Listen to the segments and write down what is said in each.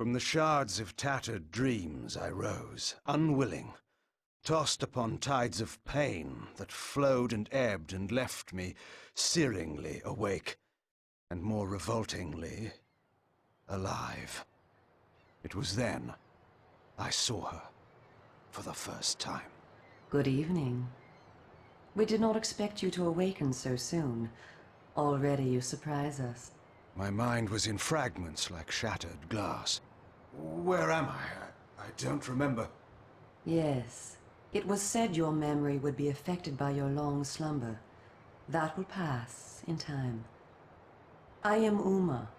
From the shards of tattered dreams I rose, unwilling, tossed upon tides of pain that flowed and ebbed and left me searingly awake, and more revoltingly, alive. It was then I saw her for the first time. Good evening. We did not expect you to awaken so soon. Already you surprise us. My mind was in fragments like shattered glass. Where am I? I don't remember. Yes. It was said your memory would be affected by your long slumber. That will pass in time. I am Uma,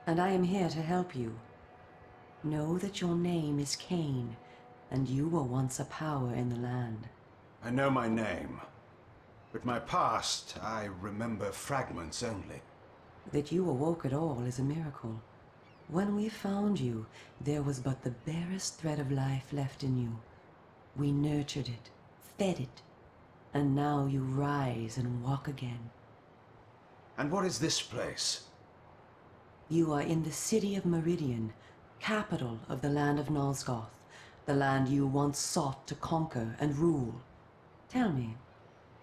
and I am here to help you. Know that your name is Cain, and you were once a power in the land. I know my name, but my past, I remember fragments only. That you awoke at all is a miracle. When we found you, there was but the barest thread of life left in you. We nurtured it, fed it, and now you rise and walk again. And what is this place? You are in the city of Meridian, capital of the land of Nosgoth, the land you once sought to conquer and rule. Tell me,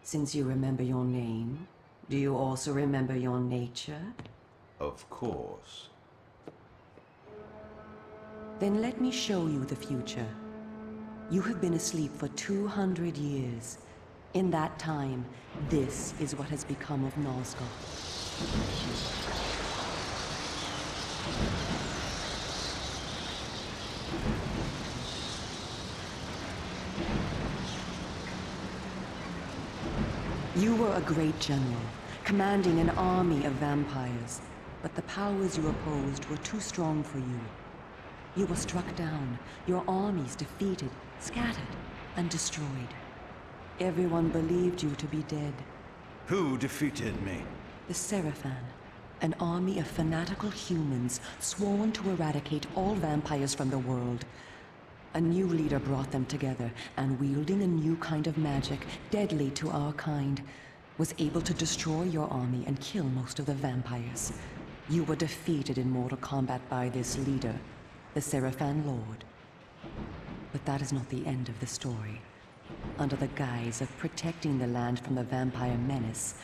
since you remember your name, do you also remember your nature? Of course. Then let me show you the future. You have been asleep for 200 years. In that time, this is what has become of Nosgoth. You were a great general, commanding an army of vampires, but the powers you opposed were too strong for you. You were struck down, your armies defeated, scattered, and destroyed. Everyone believed you to be dead. Who defeated me? The Seraphan, an army of fanatical humans sworn to eradicate all vampires from the world. A new leader brought them together, and wielding a new kind of magic, deadly to our kind, was able to destroy your army and kill most of the vampires. You were defeated in mortal combat by this leader, the Seraphan Lord. But that is not the end of the story. Under the guise of protecting the land from the vampire menace,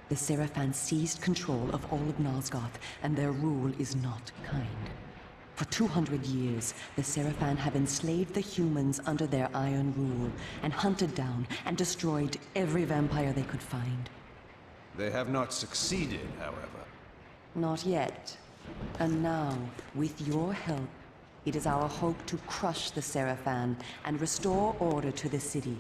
the Seraphan seized control of all of Nosgoth, and their rule is not kind. For 200 years, the Seraphan have enslaved the humans under their iron rule, and hunted down and destroyed every vampire they could find. They have not succeeded, however. Not yet. And now, with your help, it is our hope to crush the Seraphan and restore order to the city.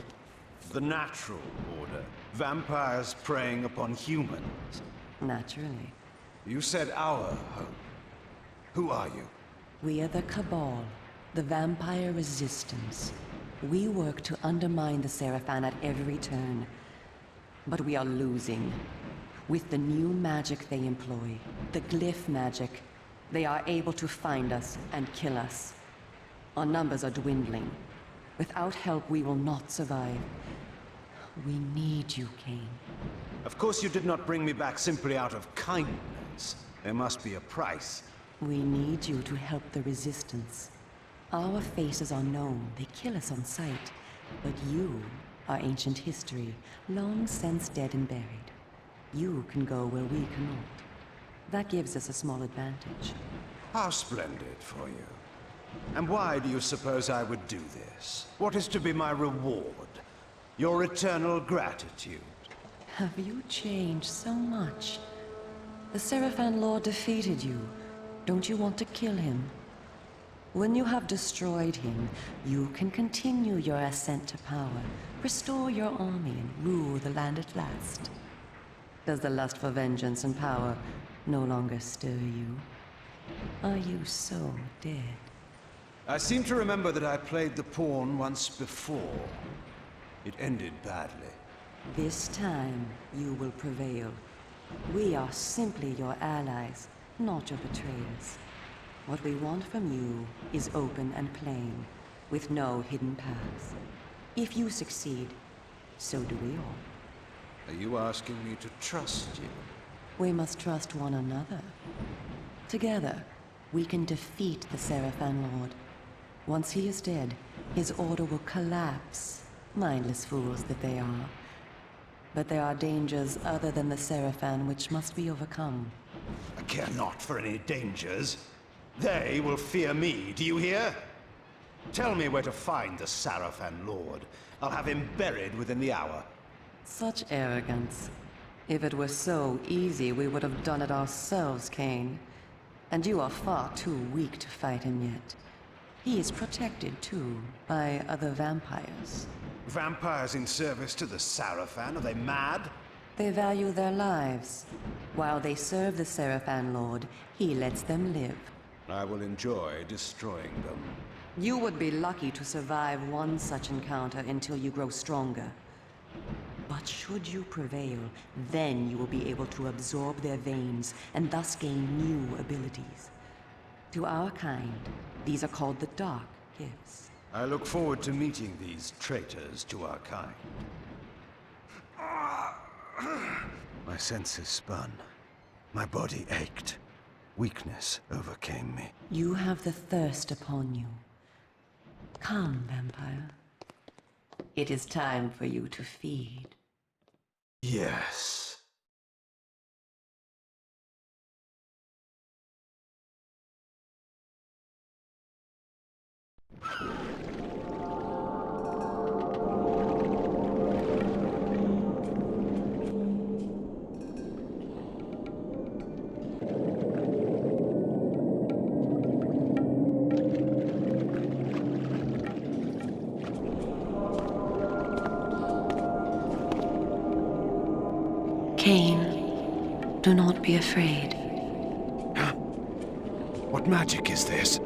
The natural order. Vampires preying upon humans. Naturally. You said our hope. Who are you? We are the Cabal, the vampire resistance. We work to undermine the Seraphan at every turn. But we are losing. With the new magic they employ, the glyph magic, they are able to find us and kill us. Our numbers are dwindling. Without help, we will not survive. We need you, Cain. Of course you did not bring me back simply out of kindness. There must be a price. We need you to help the Resistance. Our faces are known, they kill us on sight. But you are ancient history, long since dead and buried. You can go where we cannot. That gives us a small advantage. How splendid for you. And why do you suppose I would do this? What is to be my reward? Your eternal gratitude? Have you changed so much? The Seraphan Lord defeated you. Don't you want to kill him? When you have destroyed him, you can continue your ascent to power, restore your army, and rule the land at last. Does the lust for vengeance and power no longer stir you? Are you so dead? I seem to remember that I played the pawn once before. It ended badly. This time, you will prevail. We are simply your allies, not your betrayers. What we want from you is open and plain, with no hidden paths. If you succeed, so do we all. Are you asking me to trust you? We must trust one another. Together, we can defeat the Seraphan Lord. Once he is dead, his order will collapse. Mindless fools that they are. But there are dangers other than the Seraphan which must be overcome. I care not for any dangers. They will fear me, do you hear? Tell me where to find the Seraphan Lord. I'll have him buried within the hour. Such arrogance. If it were so easy, we would have done it ourselves, Cain. And you are far too weak to fight him yet. He is protected, too, by other vampires. Vampires in service to the Seraphan? Are they mad? They value their lives. While they serve the Seraphan Lord, he lets them live. I will enjoy destroying them. You would be lucky to survive one such encounter until you grow stronger. But should you prevail, then you will be able to absorb their veins and thus gain new abilities. To our kind, these are called the Dark Gifts. I look forward to meeting these traitors to our kind. My senses spun. My body ached. Weakness overcame me. You have the thirst upon you. Come, vampire. It is time for you to feed. Yes. Cain, do not be afraid. What magic is this?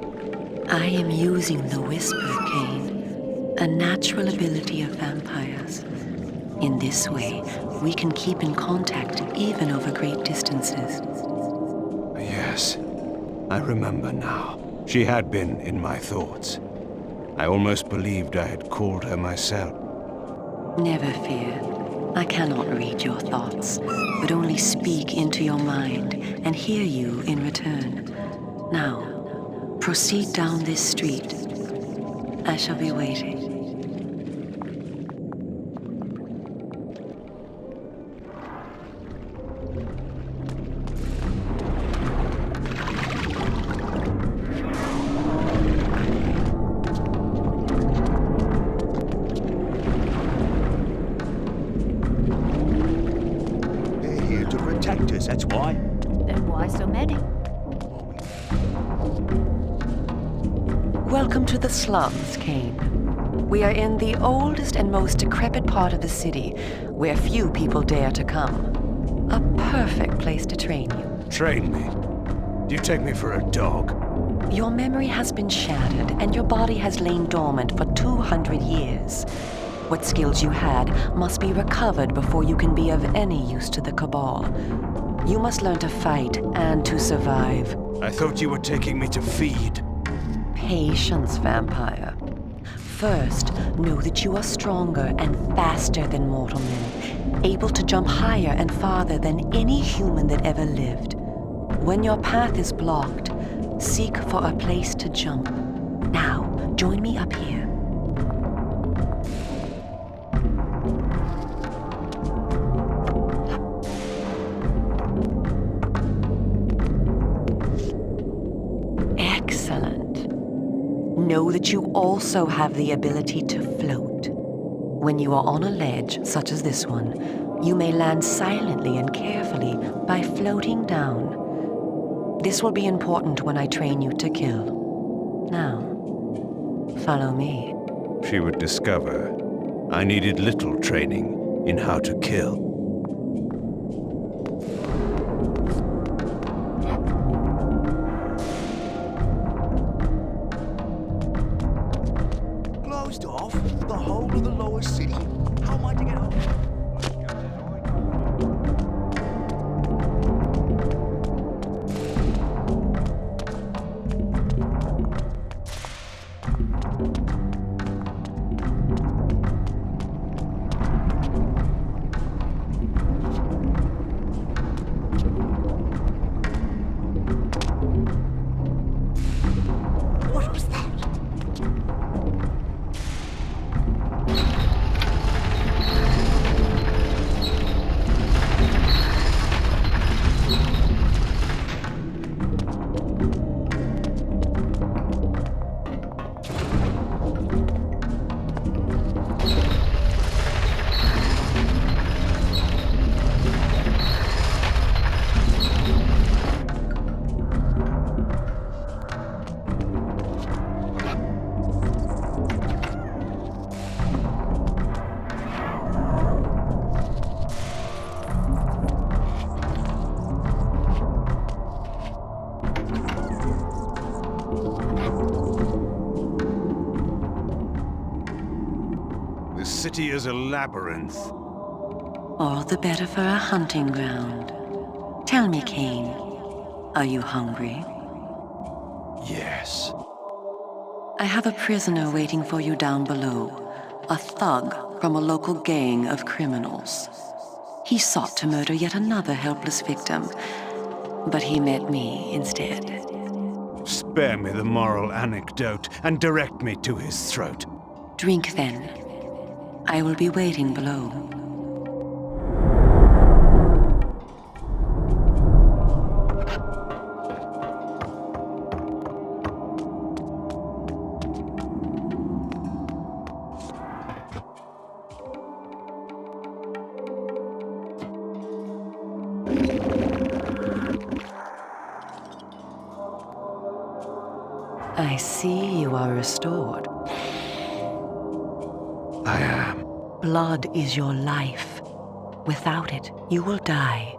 I am using the Whisper, Cain, a natural ability of vampires. In this way, we can keep in contact even over great distances. Yes, I remember now. She had been in my thoughts. I almost believed I had called her myself. Never fear. I cannot read your thoughts, but only speak into your mind and hear you in return. Now, proceed down this street. I shall be waiting. They're here to protect us, that's why. Then why so many? Welcome to the slums, Cain. We are in the oldest and most decrepit part of the city, where few people dare to come. A perfect place to train you. Train me? Do you take me for a dog? Your memory has been shattered, and your body has lain dormant for 200 years. What skills you had must be recovered before you can be of any use to the Cabal. You must learn to fight and to survive. I thought you were taking me to feed. Patience, vampire. First, know that you are stronger and faster than mortal men, able to jump higher and farther than any human that ever lived. When your path is blocked, seek for a place to jump. Now, join me up here. Excellent. Know that you also have the ability to float. When you are on a ledge, such as this one, you may land silently and carefully by floating down. This will be important when I train you to kill. Now, follow me. She would discover I needed little training in how to kill. Closed off the whole of the lower city? How am I to get home? city is a labyrinth. All the better for a hunting ground. Tell me, Cain, are you hungry? Yes. I have a prisoner waiting for you down below. A thug from a local gang of criminals. He sought to murder yet another helpless victim, but he met me instead. Spare me the moral anecdote and direct me to his throat. Drink then. I will be waiting below. I see you are restored. I am. Blood is your life. Without it, you will die.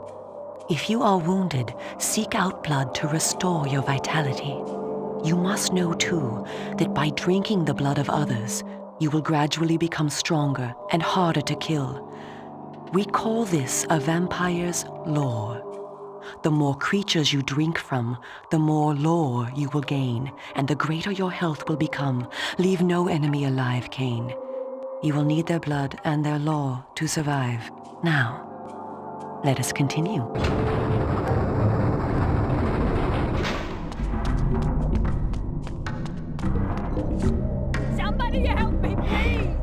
If you are wounded, seek out blood to restore your vitality. You must know, too, that by drinking the blood of others, you will gradually become stronger and harder to kill. We call this a vampire's lore. The more creatures you drink from, the more lore you will gain, and the greater your health will become. Leave no enemy alive, Cain. You will need their blood and their lore to survive. Now, let us continue. Somebody help me, please!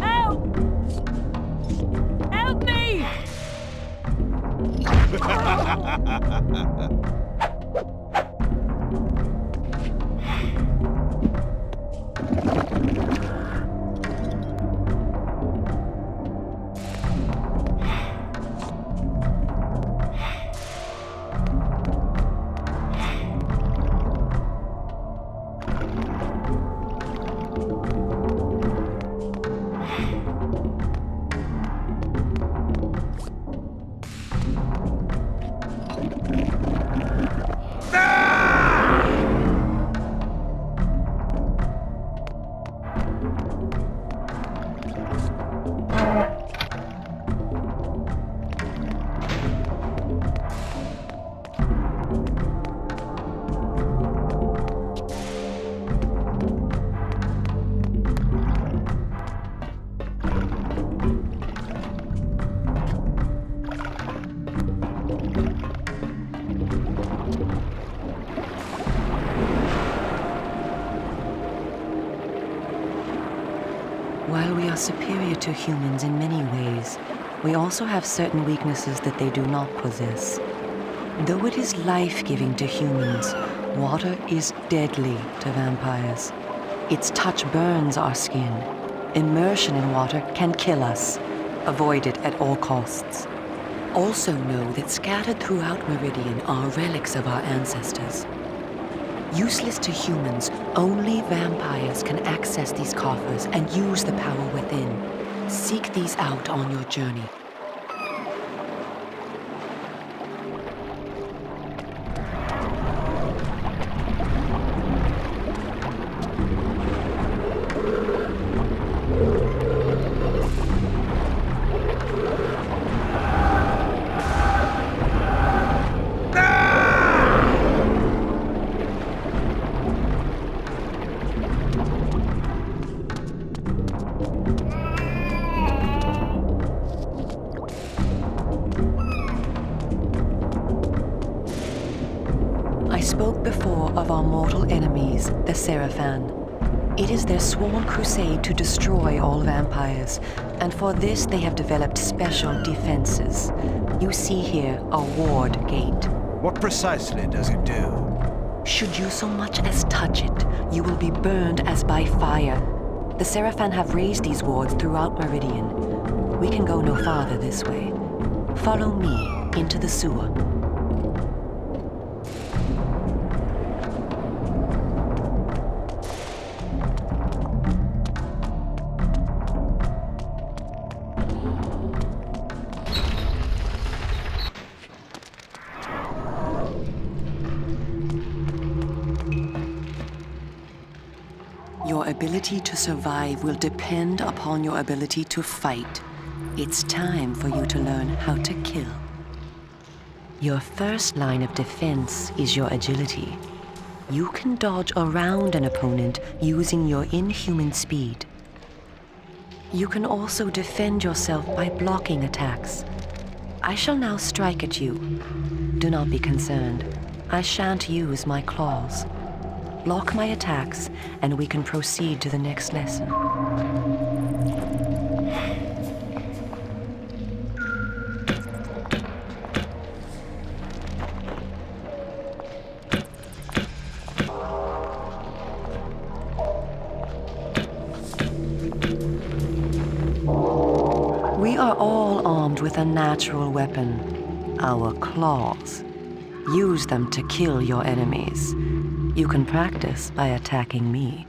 Help! Help me! While we are superior to humans in many ways, we also have certain weaknesses that they do not possess. Though it is life-giving to humans, water is deadly to vampires. Its touch burns our skin. Immersion in water can kill us. Avoid it at all costs. Also know that scattered throughout Meridian are relics of our ancestors. Useless to humans, only vampires can access these coffers and use the power within. Seek these out on your journey. I spoke before of our mortal enemies, the Seraphan. It is their sworn crusade to destroy all vampires, and for this they have developed special defenses. You see here a ward gate. What precisely does it do? Should you so much as touch it, you will be burned as by fire. The Seraphan have raised these wards throughout Meridian. We can go no farther this way. Follow me into the sewer. Your ability to survive will depend upon your ability to fight. It's time for you to learn how to kill. Your first line of defense is your agility. You can dodge around an opponent using your inhuman speed. You can also defend yourself by blocking attacks. I shall now strike at you. Do not be concerned. I shan't use my claws. Block my attacks, and we can proceed to the next lesson. We are all armed with a natural weapon, our claws. Use them to kill your enemies. You can practice by attacking me.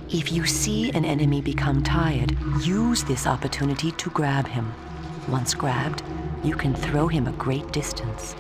If you see an enemy become tired, use this opportunity to grab him. Once grabbed, you can throw him a great distance.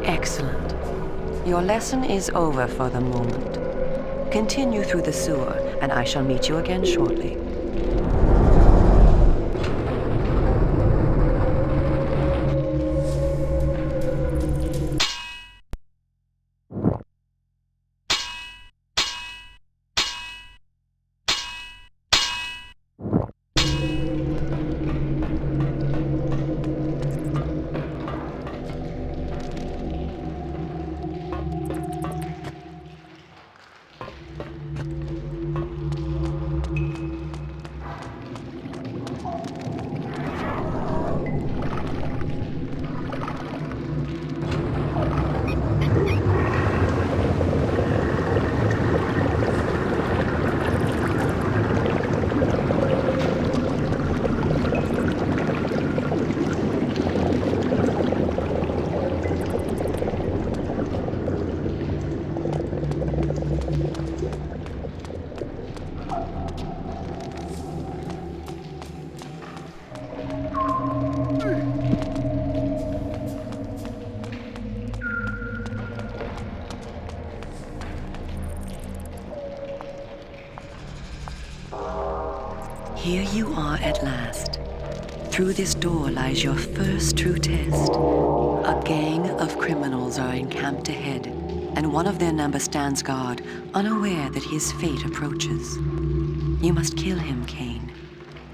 Excellent. Your lesson is over for the moment. Continue through the sewer, and I shall meet you again shortly. Here you are at last. Through this door lies your first true test. A gang of criminals are encamped ahead, and one of their number stands guard, unaware that his fate approaches. You must kill him, Cain.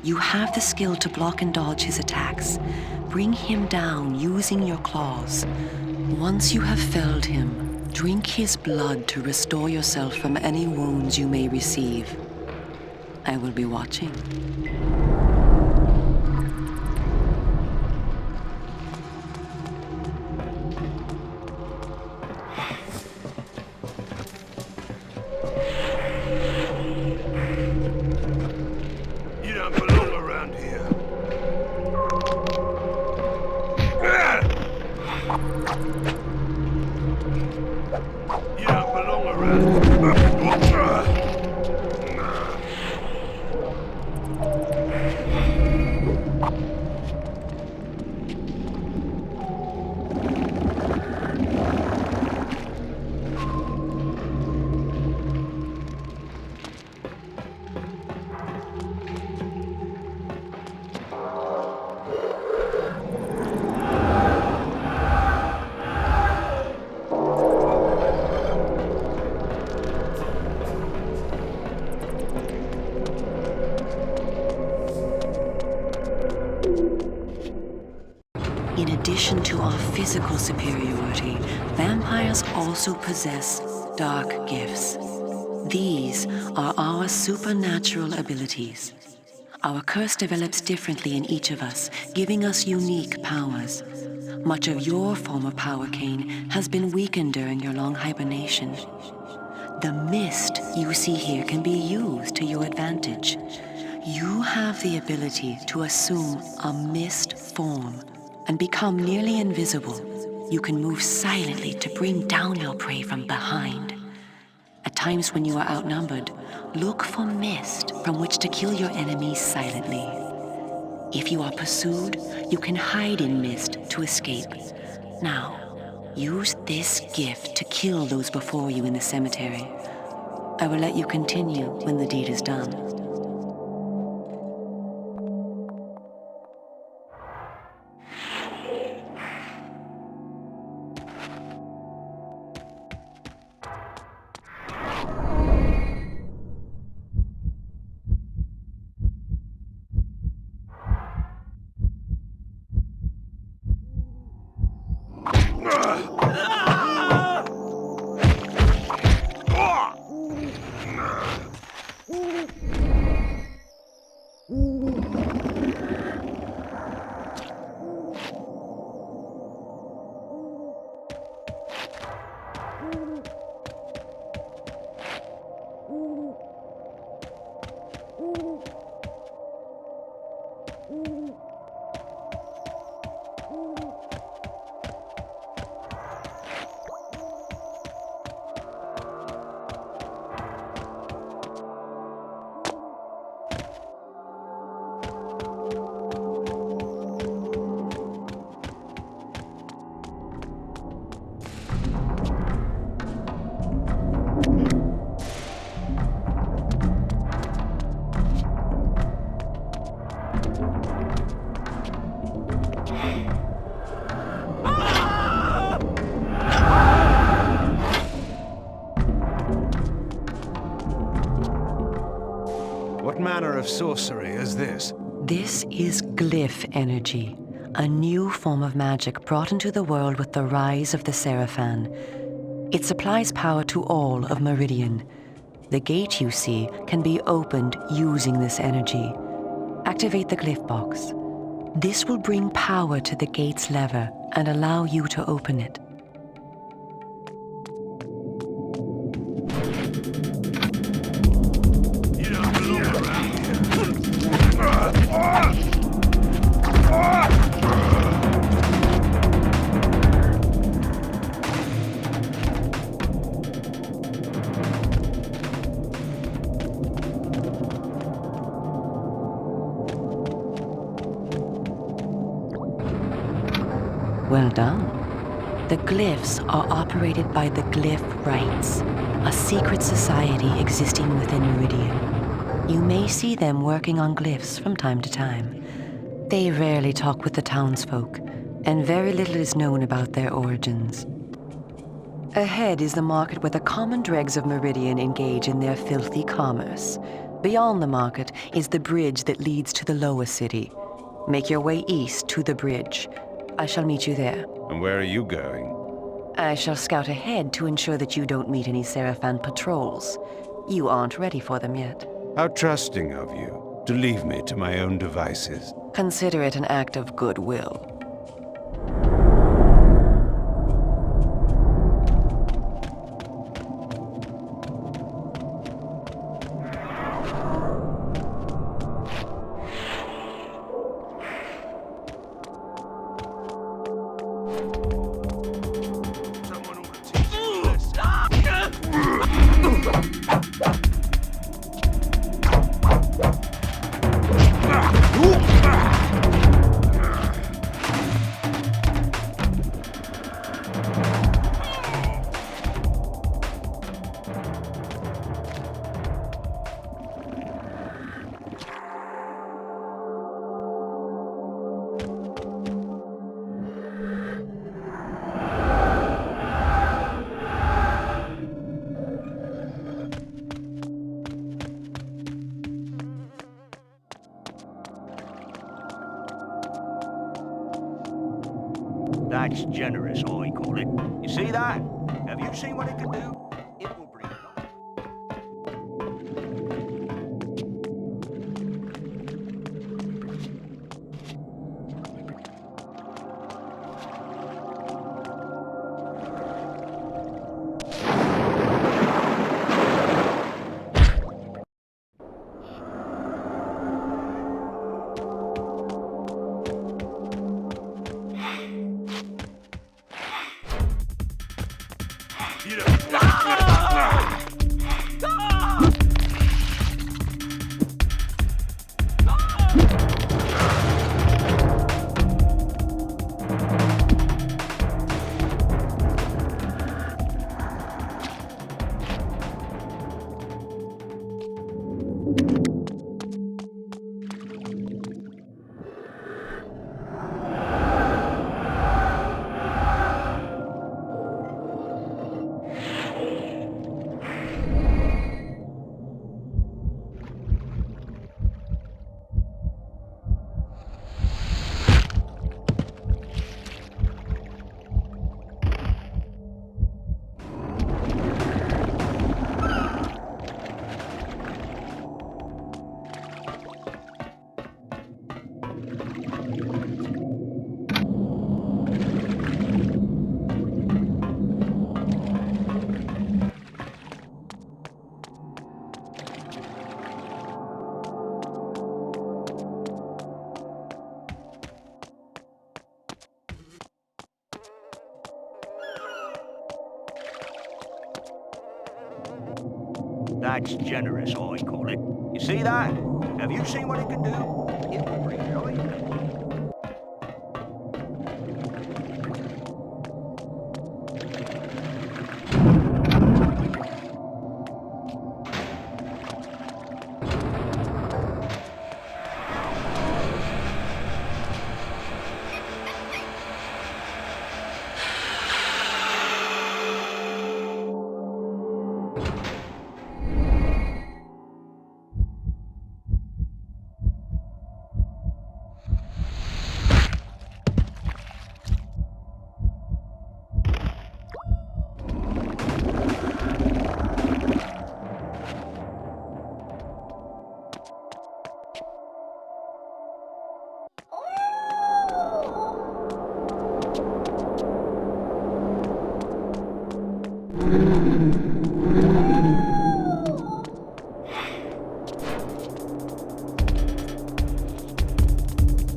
You have the skill to block and dodge his attacks. Bring him down using your claws. Once you have felled him, drink his blood to restore yourself from any wounds you may receive. I will be watching. You don't belong around here. You don't belong around here. addition to our physical superiority, vampires also possess dark gifts. These are our supernatural abilities. Our curse develops differently in each of us, giving us unique powers. Much of your form of power, Cain, has been weakened during your long hibernation. The mist you see here can be used to your advantage. You have the ability to assume a mist form and become nearly invisible. You can move silently to bring down your prey from behind. At times when you are outnumbered, look for mist from which to kill your enemies silently. If you are pursued, you can hide in mist to escape. Now, use this gift to kill those before you in the cemetery. I will let you continue when the deed is done. What manner of sorcery is this? This is glyph energy, a new form of magic brought into the world with the rise of the Seraphan. It supplies power to all of Meridian. The gate you see can be opened using this energy. Activate the glyph box. This will bring power to the gate's lever and allow you to open it. Well done. The glyphs are operated by the Glyph Rites, a secret society existing within Meridian. You may see them working on glyphs from time to time. They rarely talk with the townsfolk, and very little is known about their origins. Ahead is the market where the common dregs of Meridian engage in their filthy commerce. Beyond the market is the bridge that leads to the lower city. Make your way east to the bridge. I shall meet you there. And where are you going? I shall scout ahead to ensure that you don't meet any Seraphan patrols. You aren't ready for them yet. How trusting of you to leave me to my own devices. Consider it an act of goodwill. That's generous, I call it. You see that? Have you seen what it can do? It will bring life. That's generous, I call it. You see that? Have you seen what it can do? It will bring life.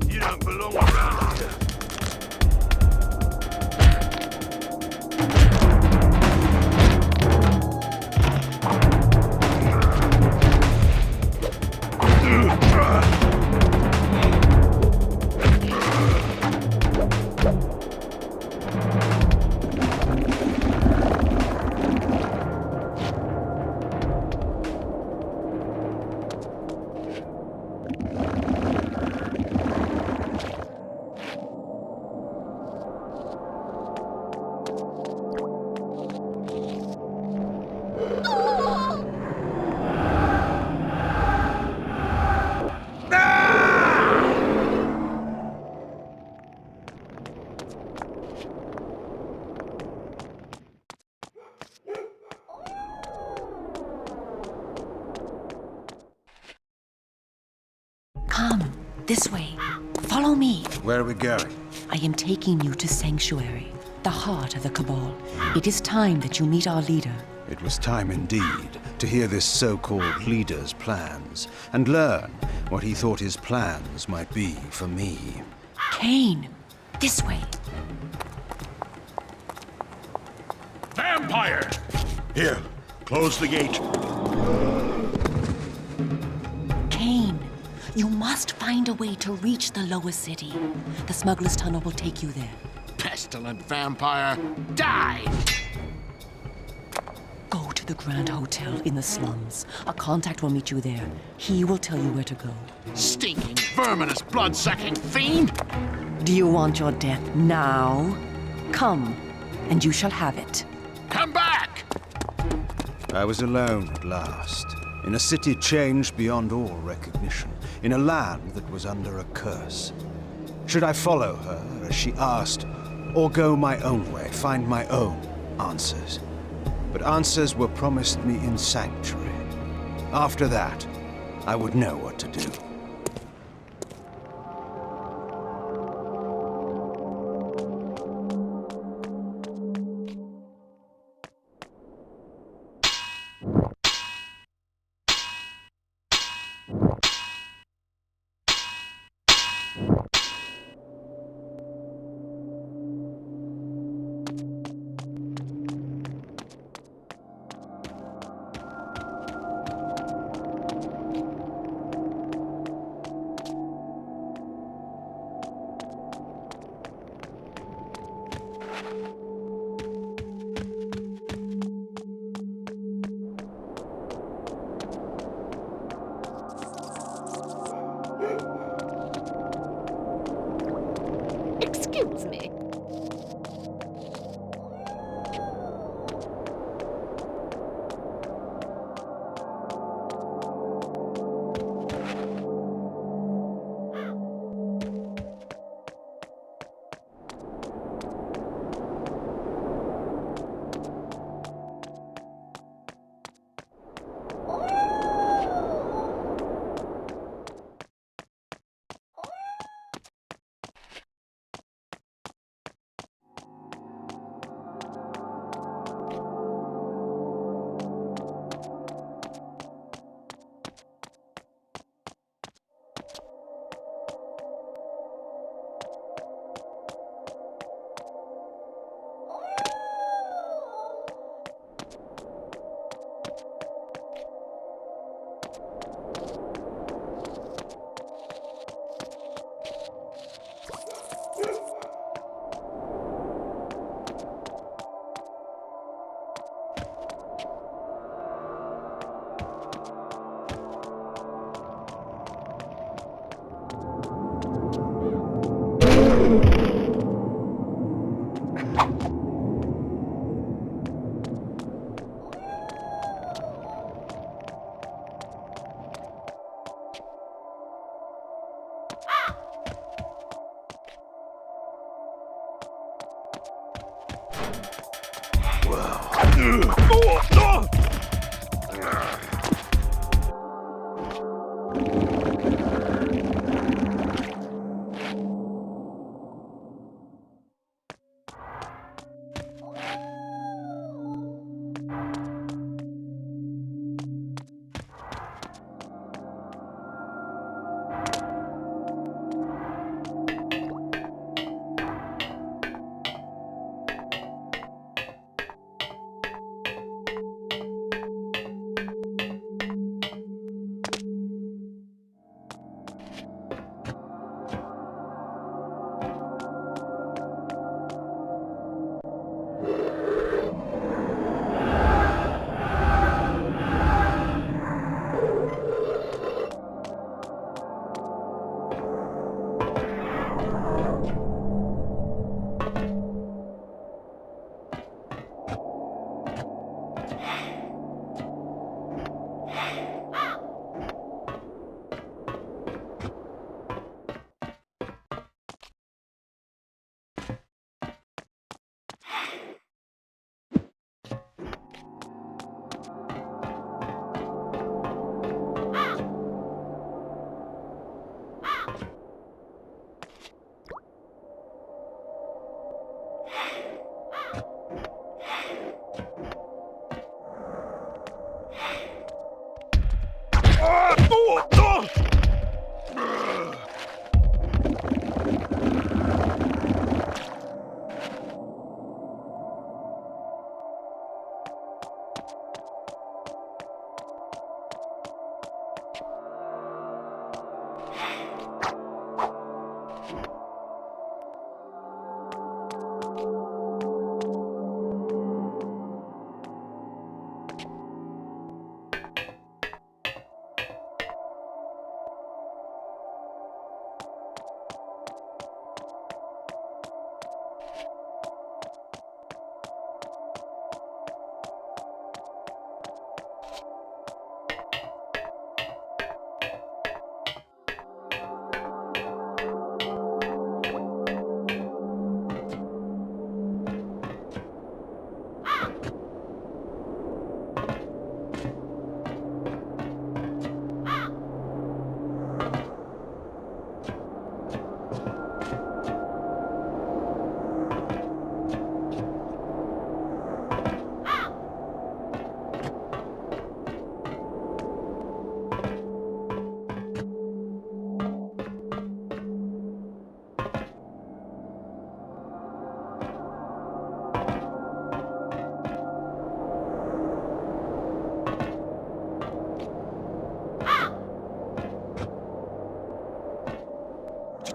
You don't belong around here. Come, this way. Follow me. Where are we going? I am taking you to Sanctuary, the heart of the Cabal. It is time that you meet our leader. It was time indeed to hear this so-called leader's plans and learn what he thought his plans might be for me. Cain, this way. Vampire! Here, close the gate. Cain, you must find a way to reach the lower city. The smuggler's tunnel will take you there. Pestilent vampire, die! Go to the Grand Hotel in the slums. A contact will meet you there. He will tell you where to go. Stinking, verminous, blood-sucking fiend! Do you want your death now? Come, and you shall have it. Come back! I was alone at last, in a city changed beyond all recognition, in a land that was under a curse. Should I follow her as she asked, or go my own way, find my own answers. But answers were promised me in Sanctuary. After that, I would know what to do. Excuse me.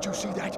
you see that?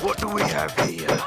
What do we have here?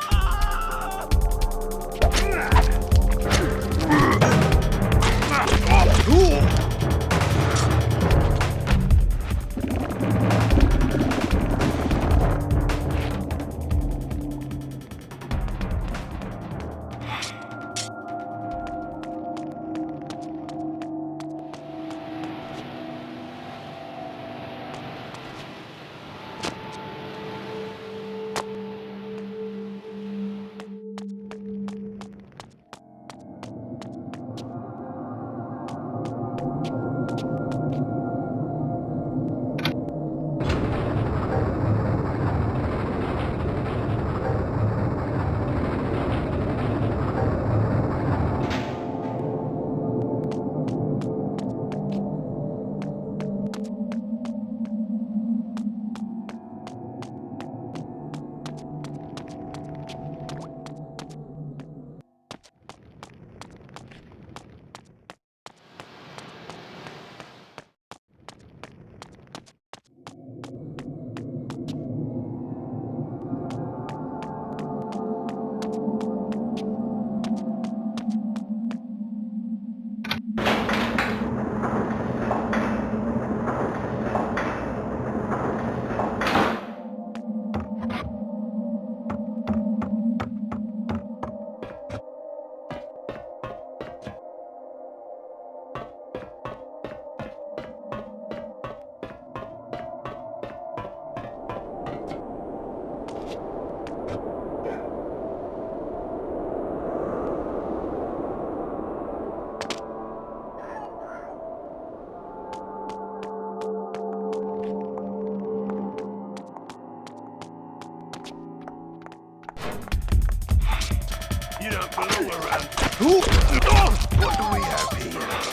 You don't belong around. What do we have here?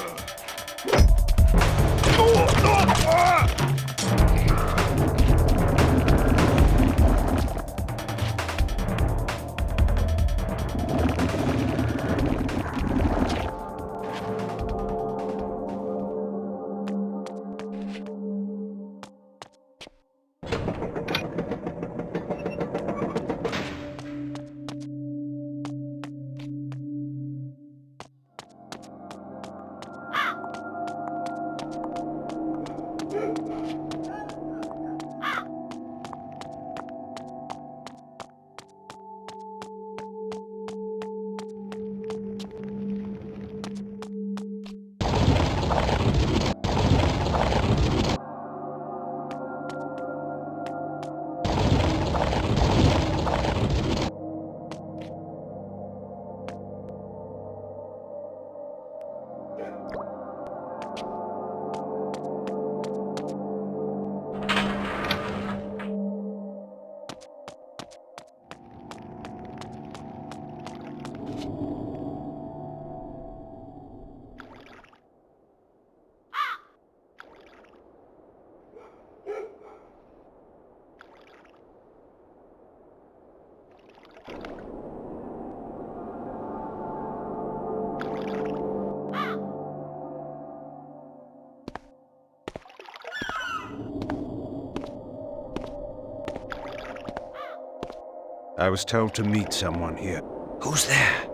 I was told to meet someone here. Who's there?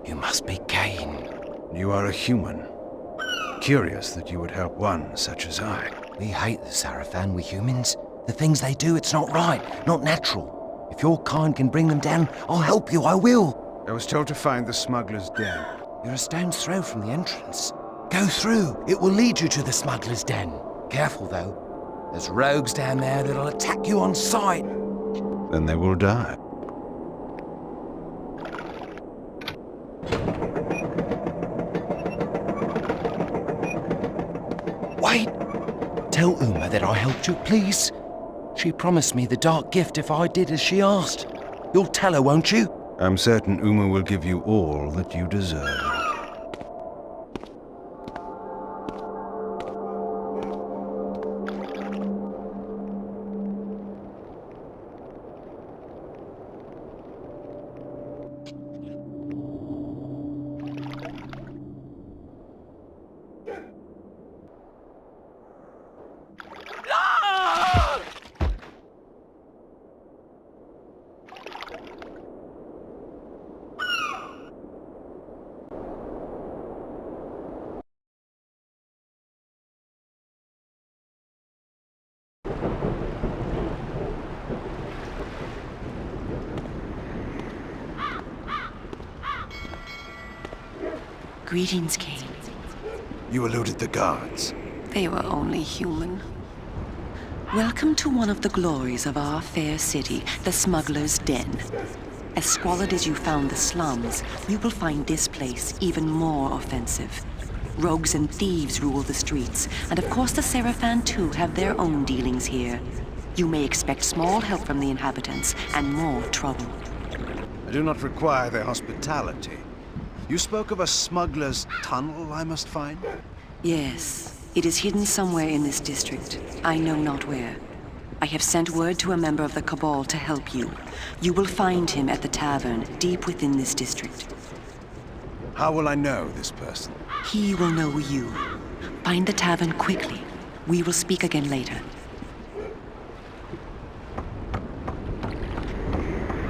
You must be Cain. You are a human. Curious that you would help one such as I. We hate the Sarafan, we humans. The things they do, it's not right, not natural. If your kind can bring them down, I'll help you, I will. I was told to find the smuggler's den. You're a stone's throw from the entrance. Go through, it will lead you to the smuggler's den. Careful though, there's rogues down there that'll attack you on sight. Then they will die. Wait! Tell Uma that I helped you, please. She promised me the dark gift if I did as she asked. You'll tell her, won't you? I'm certain Uma will give you all that you deserve. Greetings, Cain. You eluded the guards. They were only human. Welcome to one of the glories of our fair city, the Smuggler's Den. As squalid as you found the slums, you will find this place even more offensive. Rogues and thieves rule the streets, and of course the Sarafan too have their own dealings here. You may expect small help from the inhabitants, and more trouble. I do not require their hospitality. You spoke of a smuggler's tunnel I must find? Yes, it is hidden somewhere in this district. I know not where. I have sent word to a member of the Cabal to help you. You will find him at the tavern, deep within this district. How will I know this person? He will know you. Find the tavern quickly. We will speak again later.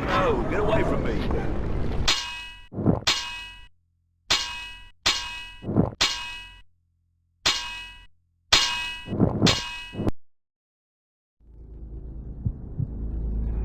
No, get away from me.